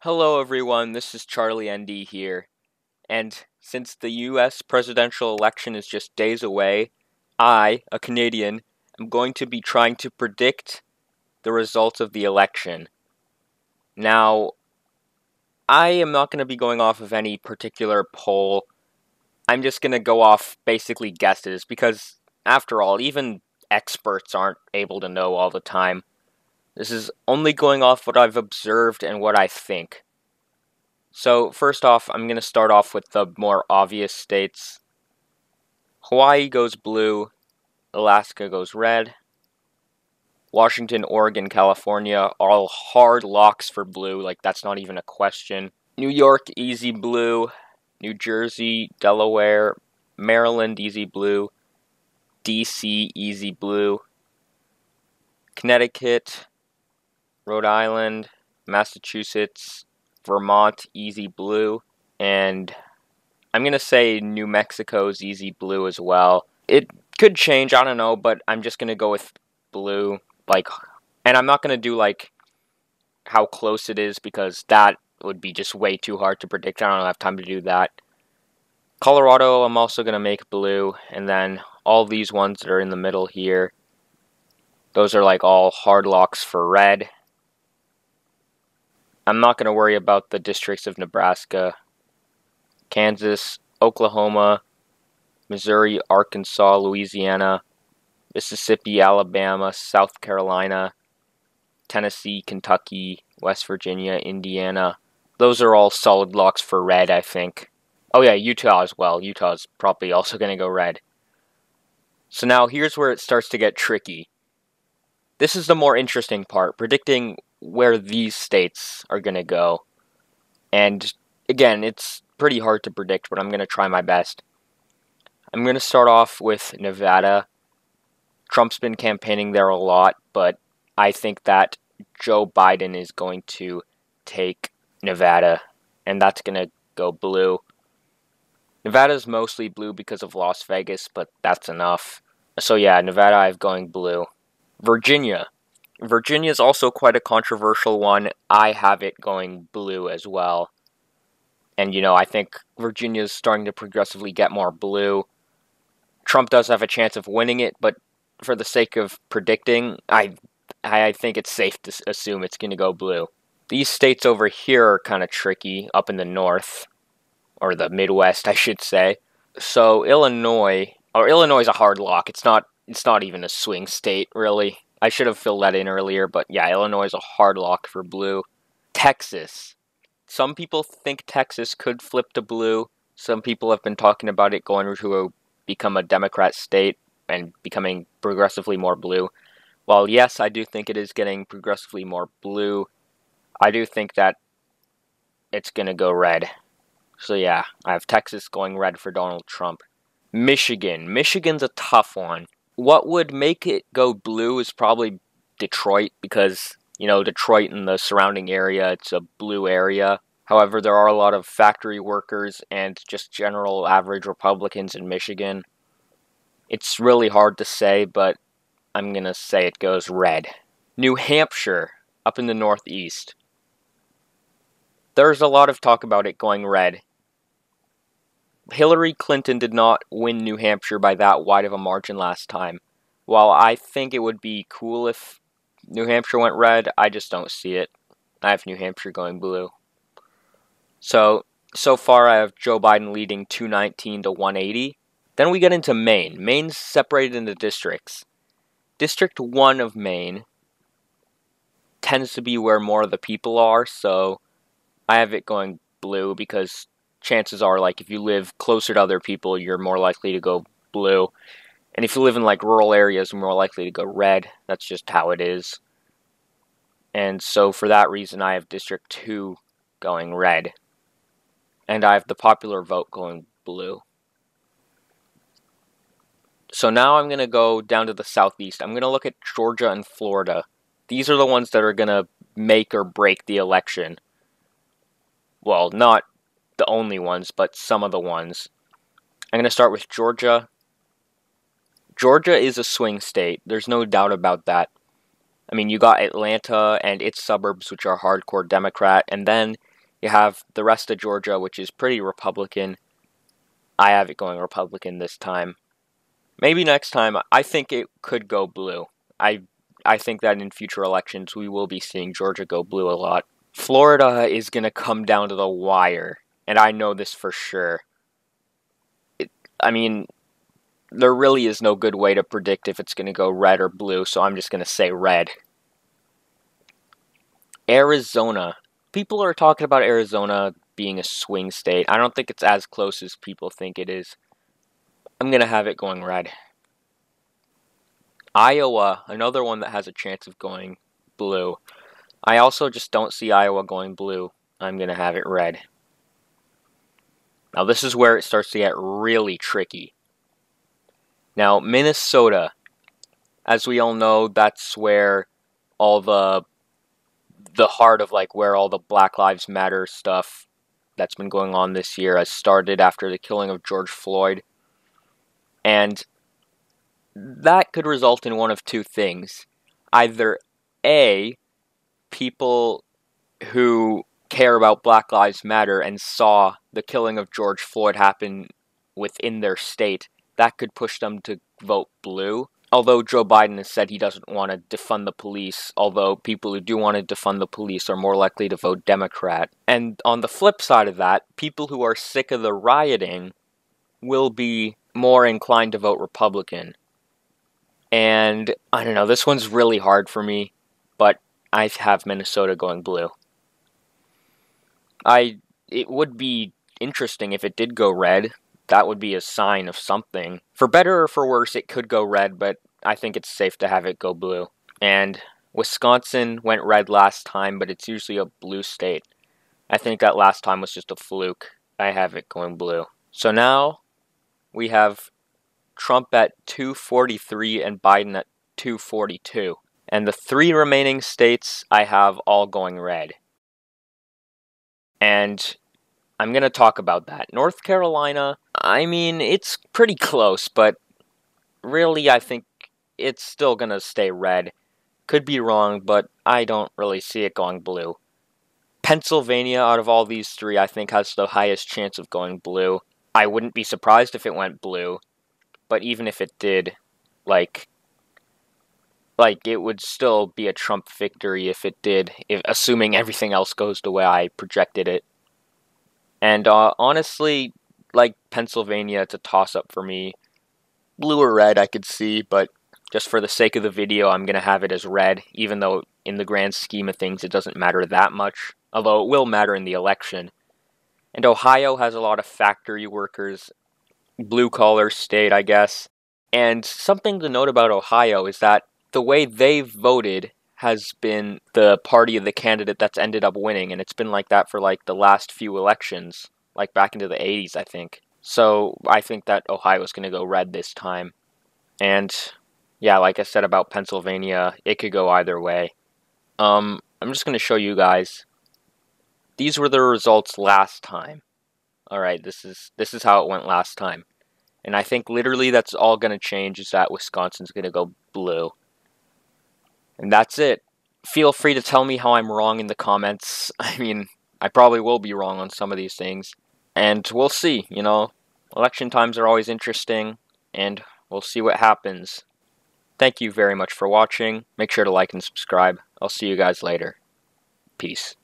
Hello everyone, this is Charlie ND here, and since the US presidential election is just days away, I, a Canadian, am going to be trying to predict the results of the election. Now, I am not going to be going off of any particular poll. I'm just going to go off basically guesses, because after all, even experts aren't able to know all the time. This is only going off what I've observed and what I think. So, first off, I'm going to start off with the more obvious states. Hawaii goes blue, Alaska goes red, Washington, Oregon, California, all hard locks for blue, like that's not even a question. New York, easy blue, New Jersey, Delaware, Maryland, easy blue, DC, easy blue, Connecticut, Rhode Island, Massachusetts, Vermont, easy blue, and I'm going to say New Mexico's easy blue as well. It could change, I don't know, but I'm just going to go with blue, and I'm not going to do, how close it is, because that would be just way too hard to predict. I don't have time to do that. Colorado, I'm also going to make blue, and then all these ones that are in the middle here, those are, all hard locks for red. I'm not going to worry about the districts of Nebraska, Kansas, Oklahoma, Missouri, Arkansas, Louisiana, Mississippi, Alabama, South Carolina, Tennessee, Kentucky, West Virginia, Indiana. Those are all solid locks for red, I think. Oh yeah, Utah as well. Utah's probably also going to go red. So now here's where it starts to get tricky. This is the more interesting part, predicting where these states are going to go. And again, it's pretty hard to predict, but I'm going to try my best. I'm going to start off with Nevada. Trump's been campaigning there a lot, but I think that Joe Biden is going to take Nevada, and that's going to go blue. Nevada's mostly blue because of Las Vegas, but that's enough. So yeah, Nevada I've going blue. Virginia. Virginia is also quite a controversial one. I have it going blue as well. And, I think Virginia is starting to progressively get more blue. Trump does have a chance of winning it, but for the sake of predicting, I think it's safe to assume it's going to go blue. These states over here are kind of tricky, up in the north, or the Midwest, I should say. So Illinois is a hard lock. It's not even a swing state, really. I should have filled that in earlier, but yeah, Illinois is a hard lock for blue. Texas. Some people think Texas could flip to blue. Some people have been talking about it going to become a Democrat state and becoming progressively more blue. While yes, I do think it is getting progressively more blue, I do think that it's going to go red. So yeah, I have Texas going red for Donald Trump. Michigan. Michigan's a tough one. What would make it go blue is probably Detroit, because, Detroit and the surrounding area, it's a blue area. However, there are a lot of factory workers and just general average Republicans in Michigan. It's really hard to say, but I'm going to say it goes red. New Hampshire, up in the Northeast. There's a lot of talk about it going red. Hillary Clinton did not win New Hampshire by that wide of a margin last time. While I think it would be cool if New Hampshire went red, I just don't see it. I have New Hampshire going blue. So far I have Joe Biden leading 219 to 180. Then we get into Maine. Maine's separated into districts. District 1 of Maine tends to be where more of the people are, so I have it going blue, because chances are, if you live closer to other people, you're more likely to go blue. And if you live in, rural areas, you're more likely to go red. That's just how it is. And so, for that reason, I have District 2 going red. And I have the popular vote going blue. So now I'm going to go down to the southeast. I'm going to look at Georgia and Florida. These are the ones that are going to make or break the election. Well, not the only ones, but some of the ones. I'm going to start with Georgia. Georgia is a swing state. There's no doubt about that. I mean, you got Atlanta and its suburbs, which are hardcore Democrat, and then You have the rest of Georgia, which is pretty Republican. I have it going Republican this time. Maybe next time, I think it could go blue. I think that in future elections, we will be seeing Georgia go blue a lot. Florida is going to come down to the wire, and I know this for sure. I mean, there really is no good way to predict if it's going to go red or blue, so I'm just going to say red. Arizona. People are talking about Arizona being a swing state. I don't think it's as close as people think it is. I'm going to have it going red. Iowa, another one that has a chance of going blue. I also just don't see Iowa going blue. I'm going to have it red. Now this is where it starts to get really tricky. Now Minnesota, as we all know, that's where all the heart of like where all the Black Lives Matter stuff that's been going on this year has started after the killing of George Floyd. And that could result in one of two things. Either A, people who care about Black Lives Matter and saw the killing of George Floyd happen within their state, that could push them to vote blue. Although Joe Biden has said he doesn't want to defund the police, although people who do want to defund the police are more likely to vote Democrat. And on the flip side of that, people who are sick of the rioting will be more inclined to vote Republican. And I don't know, this one's really hard for me, but I have Minnesota going blue. It would be interesting if it did go red. That would be a sign of something. For better or for worse, it could go red, but I think it's safe to have it go blue. And Wisconsin went red last time, but it's usually a blue state. I think that last time was just a fluke. I have it going blue. So now we have Trump at 243 and Biden at 242. And the three remaining states I have all going red. And I'm going to talk about that. North Carolina, I mean, it's pretty close, but really I think it's still going to stay red. Could be wrong, but I don't really see it going blue. Pennsylvania, out of all these three, I think has the highest chance of going blue. I wouldn't be surprised if it went blue, but even if it did, like it would still be a Trump victory if it did, assuming everything else goes the way I projected it. And honestly, like Pennsylvania, it's a toss-up for me. Blue or red, I could see, but just for the sake of the video, I'm going to have it as red, even though in the grand scheme of things, it doesn't matter that much, although it will matter in the election. And Ohio has a lot of factory workers, blue-collar state, I guess. And something to note about Ohio is that the way they've voted has been the party of the candidate that's ended up winning, and it's been like that for like the last few elections, like back into the 80s, I think. So I think that Ohio's going to go red this time. And yeah, like I said about Pennsylvania, it could go either way. I'm just going to show you guys. These were the results last time. Alright, this is how it went last time. And I think literally that's all going to change is that Wisconsin's going to go blue. And that's it. Feel free to tell me how I'm wrong in the comments. I mean, I probably will be wrong on some of these things. And we'll see, you know. Election times are always interesting, and we'll see what happens. Thank you very much for watching. Make sure to like and subscribe. I'll see you guys later. Peace.